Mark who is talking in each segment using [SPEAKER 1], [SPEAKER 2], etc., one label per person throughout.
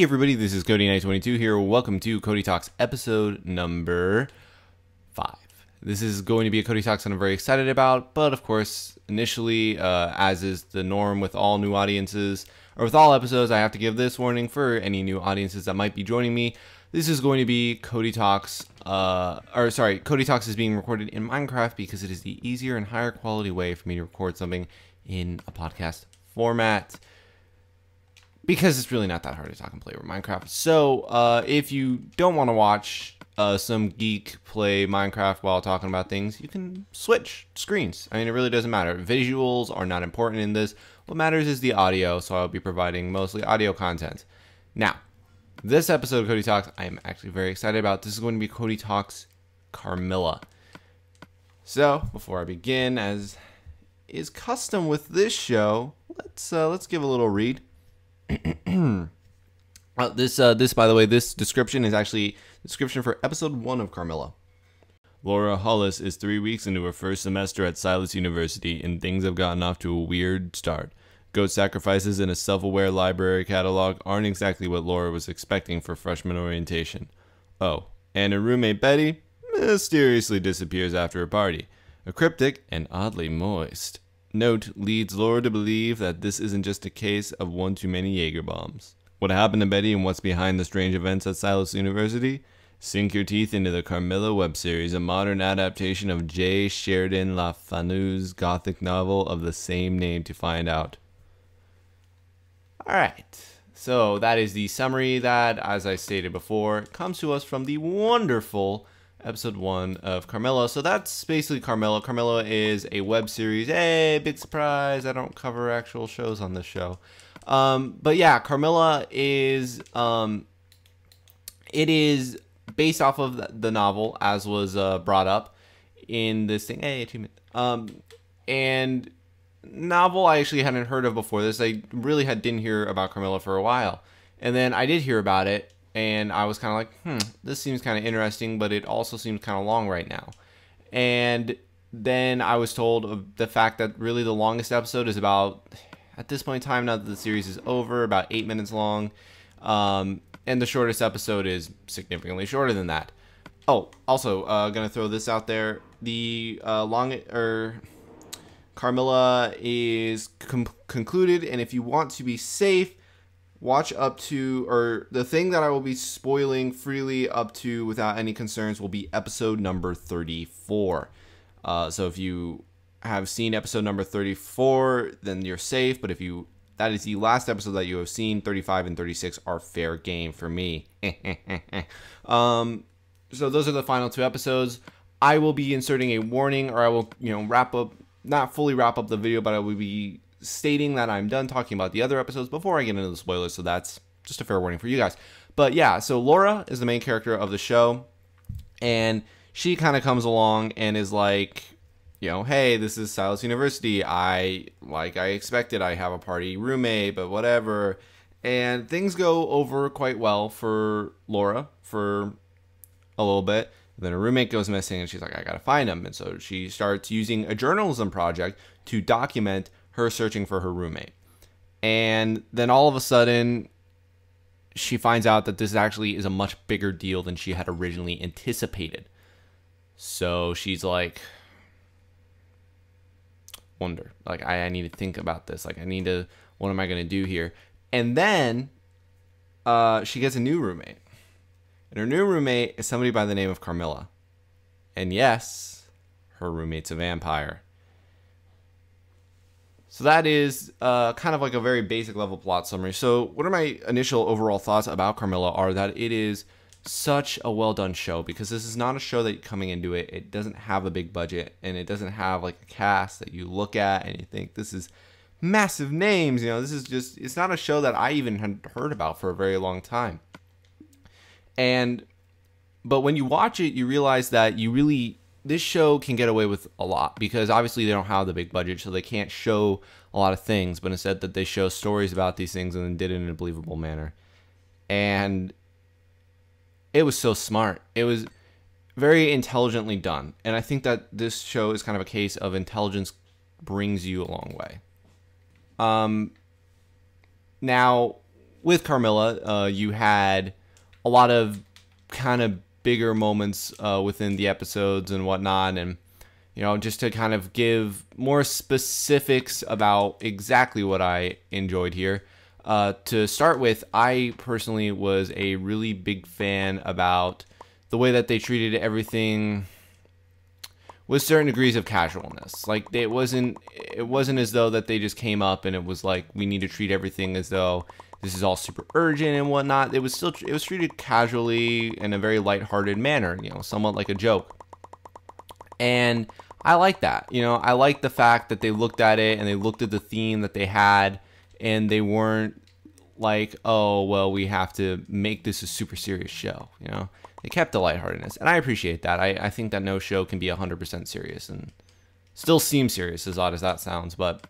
[SPEAKER 1] Hey everybody, this is Cody22 here. Welcome to Cody Talks episode number 5. This is going to be a Cody Talks that I'm very excited about, but of course, initially, as is the norm with all new audiences, or with all episodes, I have to give this warning for any new audiences that might be joining me. This is going to be Cody Talks, Cody Talks is being recorded in Minecraft because it is the easier and higher quality way for me to record something in a podcast format. Because it's really not that hard to talk and play with Minecraft. So, if you don't want to watch some geek play Minecraft while talking about things, you can switch screens. I mean, it really doesn't matter. Visuals are not important in this. What matters is the audio, so I'll be providing mostly audio content. Now, this episode of Cody Talks, I am actually very excited about. This is going to be Cody Talks Carmilla. So, before I begin, as is custom with this show, let's give a little read. This by the way, this description is actually the description for episode 1 of Carmilla. Laura Hollis is 3 weeks into her first semester at Silas University, and things have gotten off to a weird start. Goat sacrifices and a self-aware library catalog aren't exactly what Laura was expecting for freshman orientation. Oh, and her roommate Betty mysteriously disappears after a party. A cryptic and oddly moist note leads Laura to believe that this isn't just a case of one too many Jaeger bombs. What happened to Betty and what's behind the strange events at Silas University? Sink your teeth into the Carmilla web series, a modern adaptation of J. Sheridan Le Fanu's gothic novel of the same name, to find out. Alright, so that is the summary that, as I stated before, comes to us from the wonderful episode 1 of Carmilla. So that's basically Carmilla. Carmilla is a web series. Hey, big surprise, I don't cover actual shows on this show. But yeah, Carmilla is it is based off of the novel, as was brought up in this thing. Hey, achievement. And novel I actually hadn't heard of before this. I really didn't hear about Carmilla for a while, and then I did hear about it. And I was kind of like, this seems kind of interesting, but it also seems kind of long right now. And then I was told of the fact that really the longest episode is about, at this point in time, now that the series is over, about 8 minutes long. And the shortest episode is significantly shorter than that. Oh, also, gonna throw this out there. The Carmilla is concluded, and if you want to be safe, watch up to, or the thing that I will be spoiling freely up to without any concerns will be episode number 34. So if you have seen episode number 34, then you're safe. But if that is the last episode that you have seen, 35 and 36 are fair game for me. So those are the final 2 episodes. I will be inserting a warning, or I will, wrap up, not fully wrap up the video, but I will be stating that I'm done talking about the other episodes before I get into the spoilers, so that's just a fair warning for you guys. But yeah, so Laura is the main character of the show, and she kind of comes along and is like, hey, this is Silas University. Like I expected, I have a party roommate, but whatever. And things go over quite well for Laura for a little bit. Then her roommate goes missing, and she's like, I gotta find him. And so she starts using a journalism project to document her searching for her roommate. And then all of a sudden, she finds out that this actually is a much bigger deal than she had originally anticipated. So she's like, I need to think about this. What am I going to do here? And then she gets a new roommate. And her new roommate is somebody by the name of Carmilla. And yes, her roommate's a vampire. So that is kind of like a very basic level plot summary. So what are my initial overall thoughts about Carmilla are that it is such a well done show, because this is not a show that coming into it doesn't have a big budget, and it doesn't have like a cast that you look at and you think this is massive names. This is just, it's not a show that I even had heard about for a very long time. But when you watch it, you realize that this show can get away with a lot, because obviously they don't have the big budget, so they can't show a lot of things, but instead that they show stories about these things and then did it in a believable manner. And it was so smart. It was very intelligently done. And I think that this show is kind of a case of intelligence brings you a long way. Now, with Carmilla, you had a lot of kind of bigger moments within the episodes and whatnot, and just to kind of give more specifics about exactly what I enjoyed here. To start with, I personally was a really big fan about the way that they treated everything with certain degrees of casualness. Like, it wasn't as though that they just came up and it was like, we need to treat everything as though this is all super urgent and whatnot. It was treated casually in a very lighthearted manner, somewhat like a joke. And I like that. I like the fact that they looked at it and they looked at the theme that they had, and they weren't like, oh, well, we have to make this a super serious show. They kept the lightheartedness, and I appreciate that. I think that no show can be 100% serious and still seem serious, as odd as that sounds, but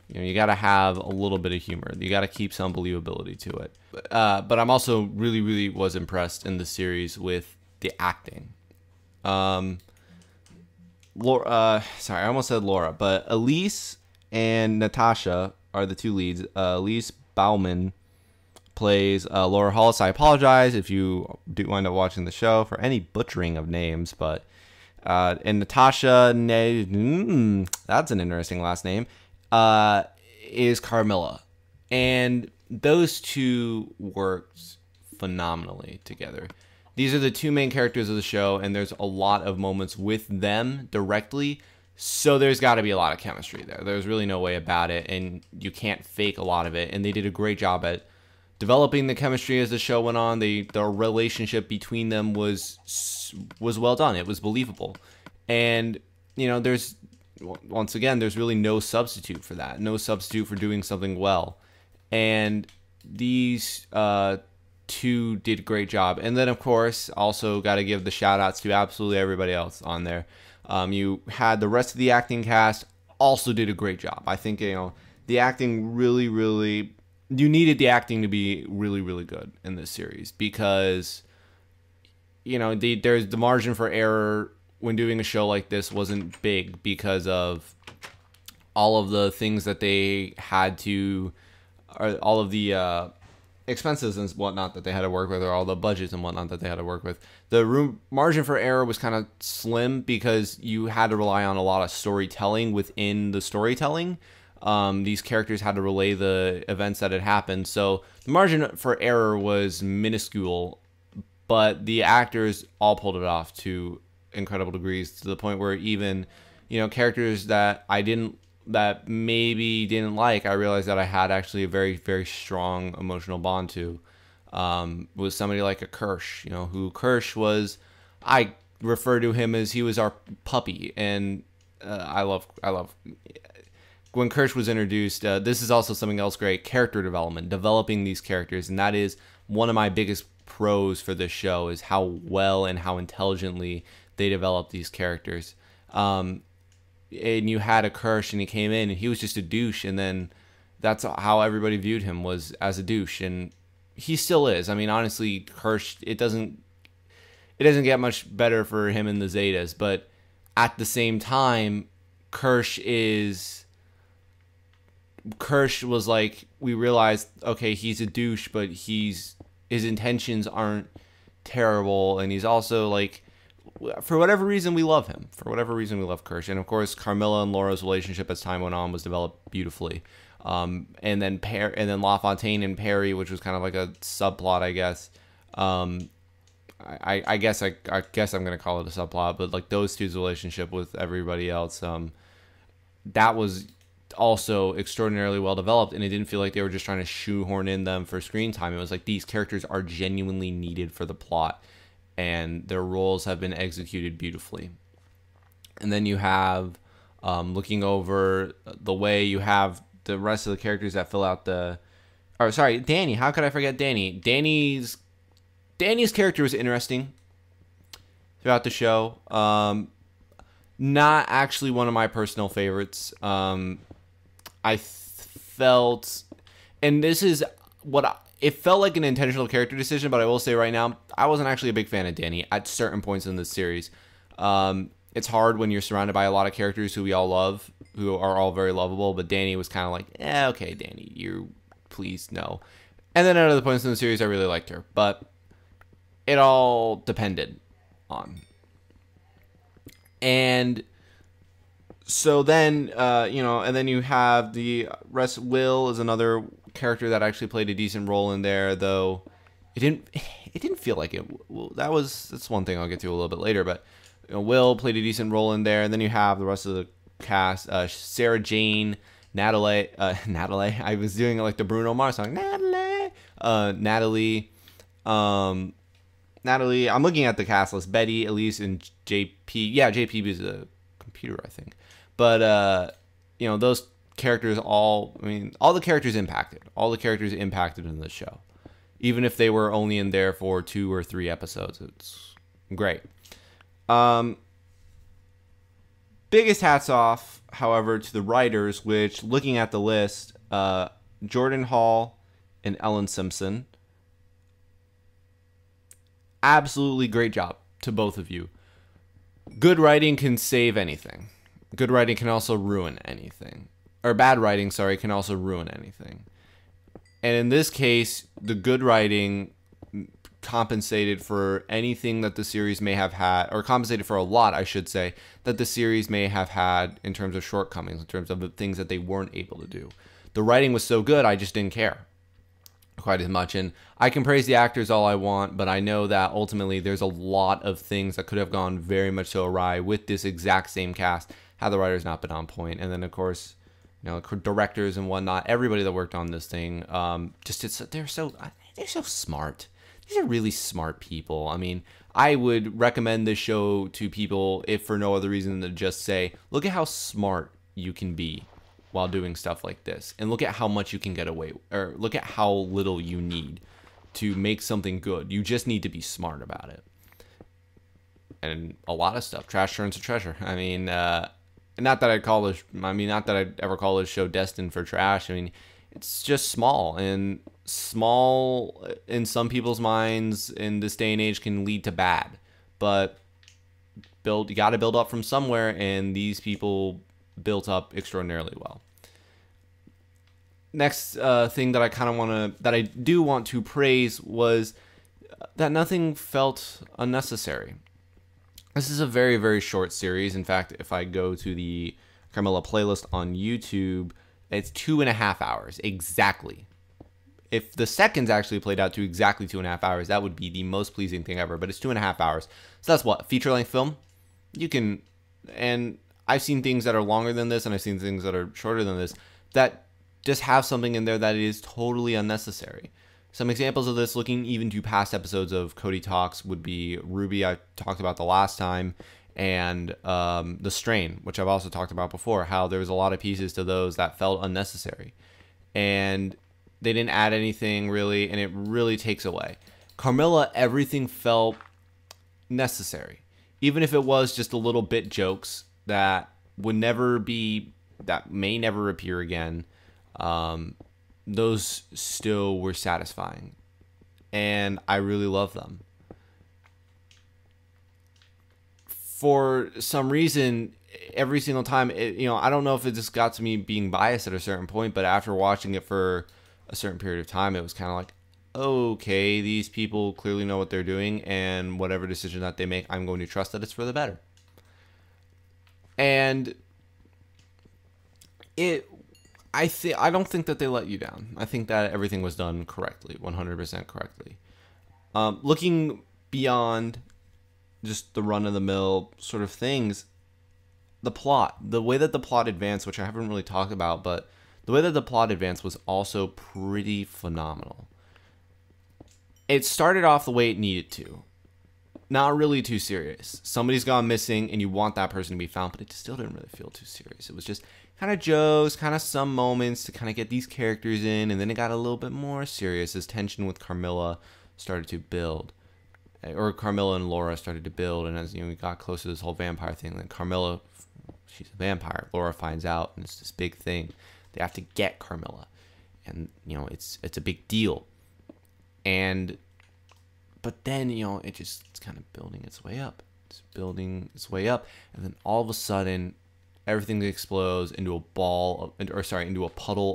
[SPEAKER 1] you got to have a little bit of humor. You got to keep some believability to it. But I'm also really, really was impressed in the series with the acting. Laura, sorry, I almost said Laura, but Elise and Natasha are the two leads. Elise Bauman plays Laura Hollis. I apologize if you do wind up watching the show for any butchering of names, but and Natasha, that's an interesting last name, is Carmilla. And those two worked phenomenally together. These are the two main characters of the show, and there's a lot of moments with them directly, so there's got to be a lot of chemistry there. There's really no way about it, and you can't fake a lot of it, and they did a great job at developing the chemistry as the show went on. The relationship between them was well done. It was believable. And, there's really no substitute for that. No substitute for doing something well. And these two did a great job. And then, of course, also got to give the shout outs to absolutely everybody else on there. You had the rest of the acting cast also did a great job. I think, the acting really, really, you needed the acting to be really, really good in this series, because, there's the margin for error when doing a show like this wasn't big because of all of the things that they had to, or all of the expenses and whatnot that they had to work with, or all the budgets and whatnot that they had to work with. The margin for error was kind of slim because you had to rely on a lot of storytelling within the storytelling. These characters had to relay the events that had happened, so the margin for error was minuscule, but the actors all pulled it off to incredible degrees, to the point where even, characters that that maybe didn't like, I realized that I had actually a very, very strong emotional bond to, was somebody like a Kirsch, who Kirsch was, I refer to him as he was our puppy, and I love when Kirsch was introduced. This is also something else great, character development, developing these characters, and that is one of my biggest pros for this show, is how well and how intelligently they develop these characters. And you had a Kirsch, and he came in, and he was just a douche, and then that's how everybody viewed him, was as a douche, and he still is. I mean, honestly, Kirsch, it doesn't get much better for him in the Zetas, but at the same time, Kirsch was like, we realized, okay, he's a douche, but his intentions aren't terrible, and he's also like, for whatever reason, we love him. For whatever reason, we love Kirsch. And of course, Carmilla and Laura's relationship as time went on was developed beautifully. And then LaFontaine and Perry, which was kind of like a subplot, I guess. I guess I'm gonna call it a subplot, but like those two's relationship with everybody else, that was also extraordinarily well developed, and it didn't feel like they were just trying to shoehorn in them for screen time. It was like, these characters are genuinely needed for the plot, and their roles have been executed beautifully. And then you have, looking over the way, you have the rest of the characters that fill out Danny. How could I forget Danny? Danny's character was interesting throughout the show. Not actually one of my personal favorites. I felt, and this is it felt like an intentional character decision, but I will say right now, I wasn't actually a big fan of Danny at certain points in this series. It's hard when you're surrounded by a lot of characters who we all love, who are all very lovable, but Danny was kind of like, okay, Danny, you please no. And then at other points in the series, I really liked her. But it all depended on. And so then, and then you have the rest. Will is another character that actually played a decent role in there, though it didn't feel like it. Well, that's one thing I'll get to a little bit later. But Will played a decent role in there, and then you have the rest of the cast: Sarah Jane, Natalie. Natalie. I was doing it like the Bruno Mars song. Natalie. Natalie. I'm looking at the cast list: Betty, Elise, and JP. Yeah, JP is a computer, I think. But those characters all the characters impacted. All the characters impacted in the show. Even if they were only in there for 2 or 3 episodes. It's great. Biggest hats off, however, to the writers, which, looking at the list, Jordan Hall and Ellen Simpson. Absolutely great job to both of you. Good writing can save anything. Good writing can also ruin anything. Or bad writing, can also ruin anything. And in this case, the good writing compensated for anything that the series may have had, or compensated for a lot, I should say, that the series may have had in terms of shortcomings, in terms of the things that they weren't able to do. The writing was so good, I just didn't care quite as much. And I can praise the actors all I want, but I know that ultimately there's a lot of things that could have gone very much so awry with this exact same cast had the writers not been on point. And then, of course, directors and whatnot, everybody that worked on this thing, they're so smart. These are really smart people. I mean, I would recommend this show to people if for no other reason than to just say, look at how smart you can be while doing stuff like this, and look at how much you can get away, or look at how little you need to make something good. You just need to be smart about it. And a lot of stuff. Trash turns to treasure. I mean, not that I'd ever call this show destined for trash. I mean, it's just small, and small in some people's minds in this day and age can lead to bad. But you got to build up from somewhere, and these people built up extraordinarily well. Next thing that I do want to praise was that nothing felt unnecessary. This is a very, very short series. In fact, if I go to the Carmilla playlist on YouTube, it's 2.5 hours exactly. If the seconds actually played out to exactly 2.5 hours, that would be the most pleasing thing ever. But it's 2.5 hours. So that's what? Feature-length film? And I've seen things that are longer than this, and I've seen things that are shorter than this, that just have something in there that is totally unnecessary. Some examples of this, looking even to past episodes of Cody Talks, would be Ruby, I talked about the last time, and The Strain, which I've also talked about before, how there was a lot of pieces to those that felt unnecessary. And they didn't add anything really, and it really takes away. Carmilla, everything felt necessary. Even if it was just a little bit jokes that may never appear again, those still were satisfying. And I really love them. For some reason, every single time, I don't know if it just got to me being biased at a certain point, but after watching it for a certain period of time, it was kind of like, okay, these people clearly know what they're doing, and whatever decision that they make, I'm going to trust that it's for the better. And I don't think that they let you down. I think that everything was done correctly, 100% correctly. Looking beyond just the run-of-the-mill sort of things, the plot, the way that the plot advanced, which I haven't really talked about, but the way that the plot advanced was also pretty phenomenal. It started off the way it needed to. Not really too serious. Somebody's gone missing, and you want that person to be found, but it still didn't really feel too serious. It was just kind of jokes, kind of some moments to kind of get these characters in, and then it got a little bit more serious as tension with Carmilla started to build. Or Carmilla and Laura started to build, and as we got close to this whole vampire thing, then Carmilla, she's a vampire. Laura finds out, and it's this big thing. They have to get Carmilla, and it's a big deal. But then it's kind of building its way up. It's building its way up, and then all of a sudden, everything explodes into a puddle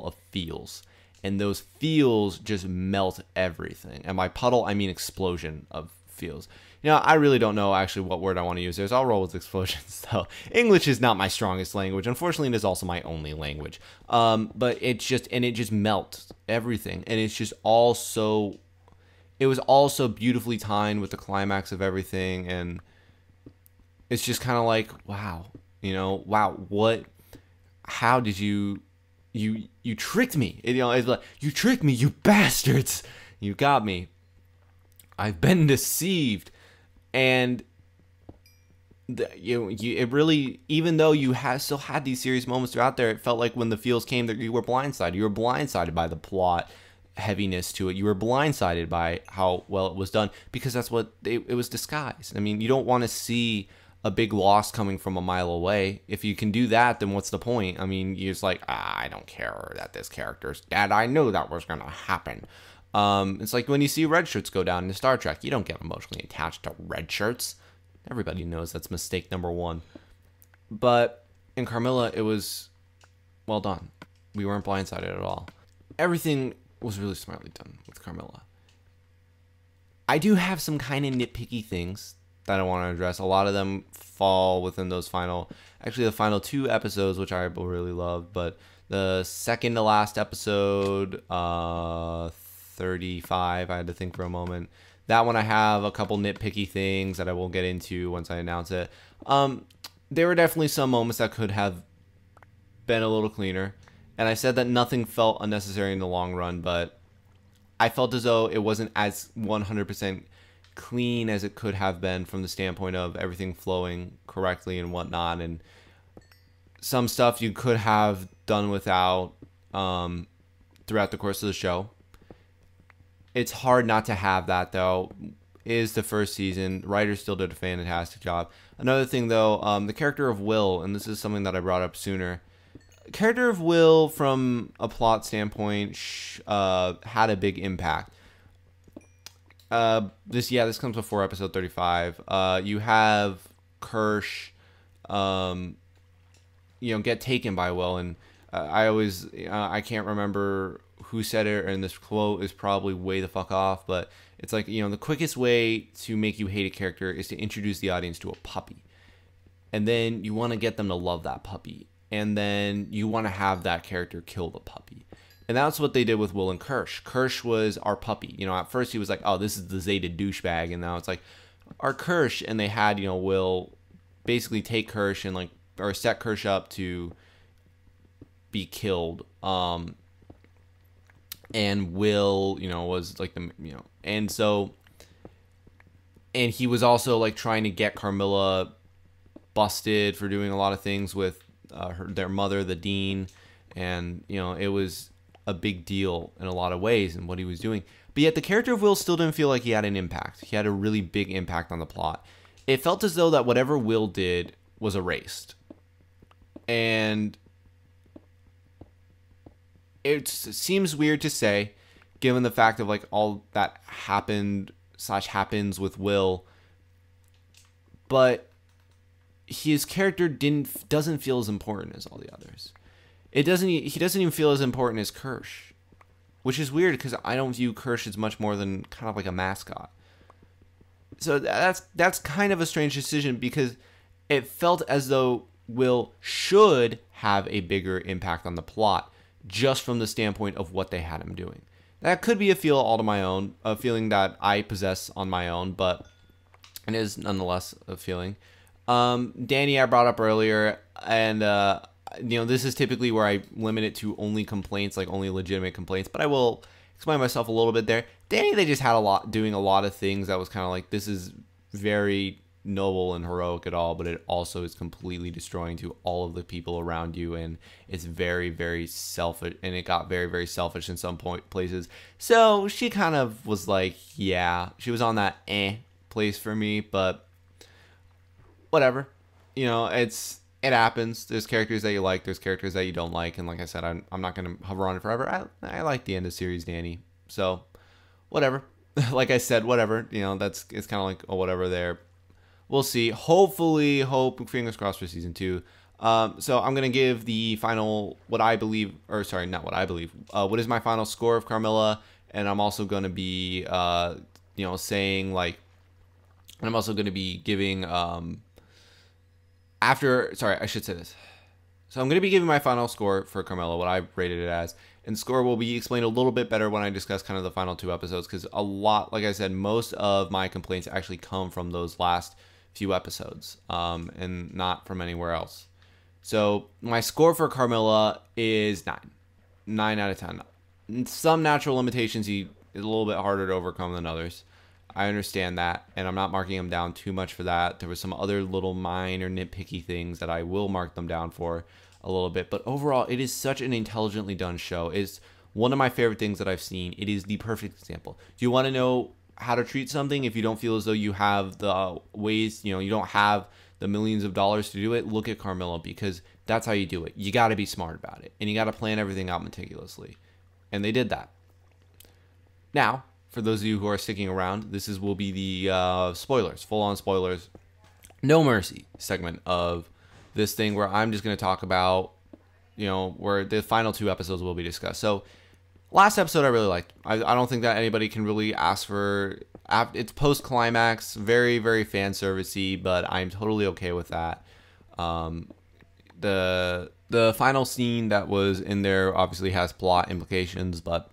[SPEAKER 1] of feels, and those feels just melt everything. And by puddle, I mean explosion of feels. I really don't know actually what word I want to use there, so I'll roll with explosions, though. English is not my strongest language. Unfortunately, it is also my only language. But it just melts everything. And it's just all so... It was all so beautifully timed with the climax of everything. And it's just kind of like, wow. Wow, what... How did you tricked me? It's like, you tricked me, you bastards. You got me. I've been deceived. And it really, even though you still had these serious moments throughout there, it felt like when the feels came that you were blindsided. You were blindsided by the plot heaviness to it. You were blindsided by how well it was done, because that's what it was disguised. I mean, you don't want to see a big loss coming from a mile away. If you can do that, then what's the point? I mean, you're just like, I don't care that this character's dead. I knew that was going to happen. It's like when you see red shirts go down in Star Trek, you don't get emotionally attached to red shirts. Everybody knows that's mistake number one. But in Carmilla, it was well done. We weren't blindsided at all. Everything was really smartly done with Carmilla. I do have some kind of nitpicky things that I want to address. A lot of them fall within the final 2 episodes, which I really loved. But the second to last episode, 35, I had to think for a moment. That one I have a couple nitpicky things that I will get into once I announce it. There were definitely some moments that could have been a little cleaner. And I said that nothing felt unnecessary in the long run, but I felt as though it wasn't as 100% clean as it could have been from the standpoint of everything flowing correctly and whatnot. And some stuff you could have done without throughout the course of the show. It's hard not to have that, though. It is the first season. Writers still did a fantastic job. Another thing, though, the character of Will, and this is something that I brought up sooner. Character of Will, from a plot standpoint, had a big impact. This comes before episode 35. You have Kirsch, get taken by Will, and I can't remember who said it, and this quote is probably way the fuck off, but it's like, the quickest way to make you hate a character is to introduce the audience to a puppy. And then you want to get them to love that puppy. And then you want to have that character kill the puppy. And that's what they did with Will and Kirsch. Kirsch was our puppy. At first he was like, oh, this is the Zeta douchebag. And now it's like, our Kirsch. And they had, Will basically take Kirsch and or set Kirsch up to be killed. And Will, was like and he was also trying to get Carmilla busted for doing a lot of things with their mother, the dean, and it was a big deal in a lot of ways in what he was doing. But yet the character of Will still didn't feel like he had an impact. He had a really big impact on the plot. It felt as though that whatever Will did was erased. And it seems weird to say, given the fact of all that happens with Will, but his character doesn't feel as important as all the others. He doesn't even feel as important as Kirsch, which is weird because I don't view Kirsch as much more than kind of like a mascot. So that's kind of a strange decision, because it felt as though Will should have a bigger impact on the plot, just from the standpoint of what they had him doing. That could be a feel all to my own, a feeling that I possess on my own, but it is nonetheless a feeling. Danny, I brought up earlier, and this is typically where I limit it to only complaints, only legitimate complaints, but I will explain myself a little bit there. Danny, they just had doing a lot of things that was kind of this is very noble and heroic at all, but it also is completely destroying to all of the people around you, and it's very, very selfish, and it got very, very selfish in some places. So she kind of was she was on that place for me, but whatever. It happens. There's characters that you like, there's characters that you don't like, and like I said, I'm not going to hover on it forever. I like the end of series Danny, so whatever. Like I said, whatever. It's kind of whatever there. we'll see. Hopefully, fingers crossed for season 2. So I'm gonna give the final, what is my final score of Carmilla, and I'm also gonna be, saying like, and I'm also gonna be giving, I should say this. So I'm gonna be giving my final score for Carmilla, what I rated it as, and score will be explained a little bit better when I discuss kind of the final 2 episodes, because a lot, like I said, most of my complaints actually come from those last few episodes, and not from anywhere else. So my score for Carmilla is 9 out of 10. Some natural limitations is a little bit harder to overcome than others. I understand that, and I'm not marking them down too much for that. There were some other little minor nitpicky things that I will mark them down for a little bit, but overall, it is such an intelligently done show. It's one of my favorite things that I've seen. It is the perfect example. Do you want to know how to treat something if you don't feel as though you have the ways, you don't have the millions of dollars to do it? Look at Carmilla, because that's how you do it. You got to be smart about it, and you got to plan everything out meticulously, and they did that. Now, for those of you who are sticking around, will be the spoilers, full-on spoilers, no mercy segment of this thing, where I'm just going to talk about, where the final 2 episodes will be discussed. So, last episode I really liked. I don't think that anybody can really ask for. It's post-climax, very, very fan servicey, but I'm totally okay with that. The final scene that was in there obviously has plot implications, but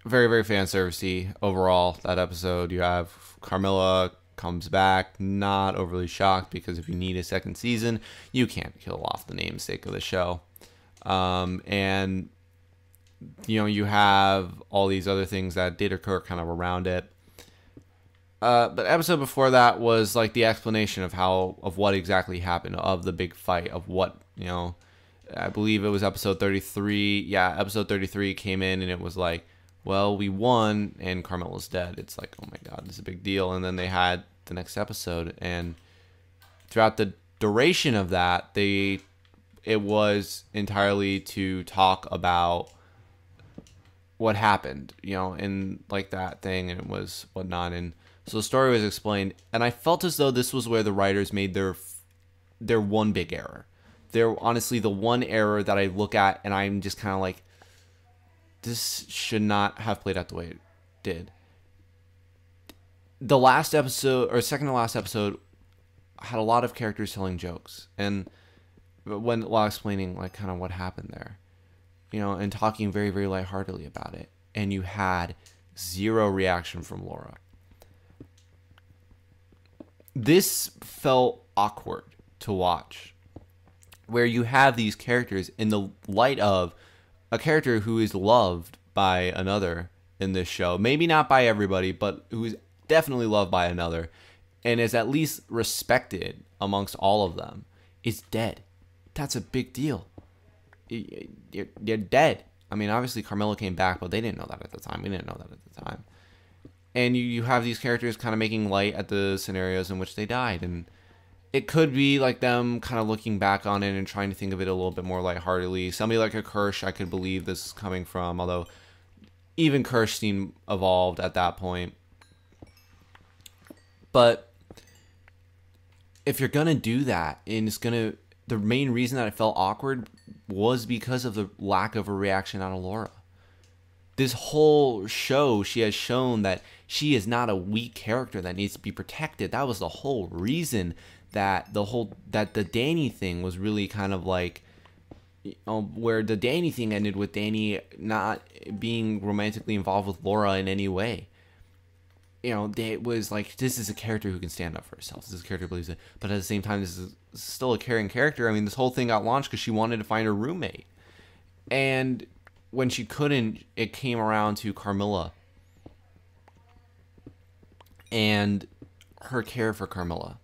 [SPEAKER 1] very, very fan servicey overall. That episode, you have Carmilla comes back, not overly shocked, because if you need a second season, you can't kill off the namesake of the show. And you have all these other things that did occur kind of around it. But episode before that was like the explanation of what exactly happened, of the big fight, of what, I believe it was episode 33. Yeah, episode 33 came in and it was like, well, we won and Carmilla's dead. It's like, oh my God, this is a big deal. And then they had the next episode, and throughout the duration of that, it was entirely to talk about what happened, and like that thing, and it was whatnot. And so the story was explained, and I felt as though this was where the writers made their one big error. They're honestly the one error that I look at and I'm just kind of like, this should not have played out the way it did. The last episode, or second to last episode, had a lot of characters telling jokes, and while explaining like kind of what happened there, and talking very, very lightheartedly about it, and you had zero reaction from Laura. This felt awkward to watch, where you have these characters in the light of a character who is loved by another in this show. Maybe not by everybody, but who is definitely loved by another, and is at least respected amongst all of them, is dead. That's a big deal. You're dead. I mean, obviously Carmilla came back, but they didn't know that at the time. We didn't know that at the time. And you have these characters kind of making light at the scenarios in which they died, and it could be like them kind of looking back on it and trying to think of it a little bit more lightheartedly. Somebody like a Kirsch, I could believe this is coming from, although even Kirsch seemed evolved at that point. But if you're going to do that, and the main reason that it felt awkward was because of the lack of a reaction out of Laura. This whole show, she has shown that she is not a weak character that needs to be protected. That was the whole reason that the Danny thing was really kind of like, where the Danny thing ended with Danny not being romantically involved with Laura in any way. It was like, this is a character who can stand up for herself. This is a character who believes it. But at the same time, this is still a caring character. I mean, this whole thing got launched because she wanted to find her roommate. And when she couldn't, it came around to Carmilla and her care for Carmilla.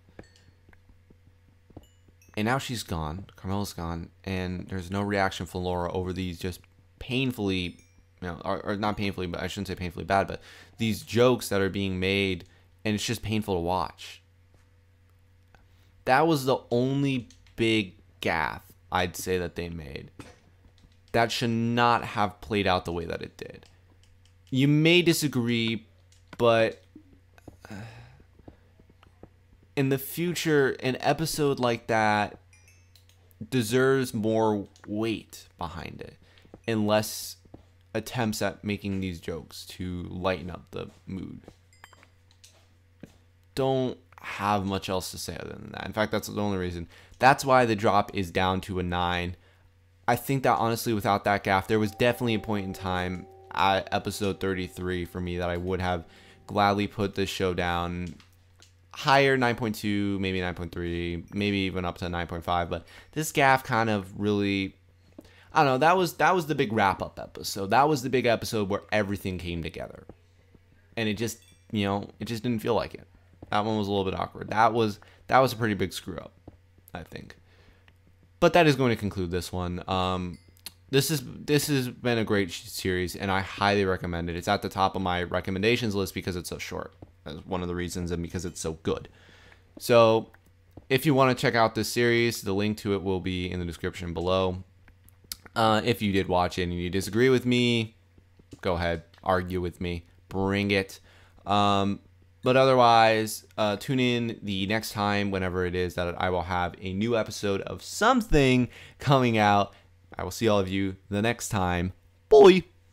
[SPEAKER 1] And now she's gone. Carmilla's gone. And there's no reaction from Laura over these just painfully, or not painfully, but I shouldn't say painfully bad, but these jokes that are being made, and it's just painful to watch. That was the only big gaffe I'd say that they made. That should not have played out the way that it did. You may disagree, but in the future, an episode like that deserves more weight behind it and less attempts at making these jokes to lighten up the mood. Don't have much else to say other than that. In fact, that's the only reason. That's why the drop is down to a 9. I think that honestly, without that gaffe, there was definitely a point in time at episode 33 for me that I would have gladly put this show down higher, 9.2, maybe 9.3, maybe even up to 9.5. But this gaffe kind of really, I don't know, that was the big wrap-up episode. That was the big episode where everything came together. And it just, it just didn't feel like it. That one was a little bit awkward. That was a pretty big screw-up, I think. But that is going to conclude this one. This has been a great series, and I highly recommend it. It's at the top of my recommendations list because it's so short. That's one of the reasons, and because it's so good. So if you want to check out this series, the link to it will be in the description below. If you did watch it and you disagree with me, go ahead, argue with me, bring it. But otherwise, tune in the next time, whenever it is that I will have a new episode of something coming out. I will see all of you the next time. Bye.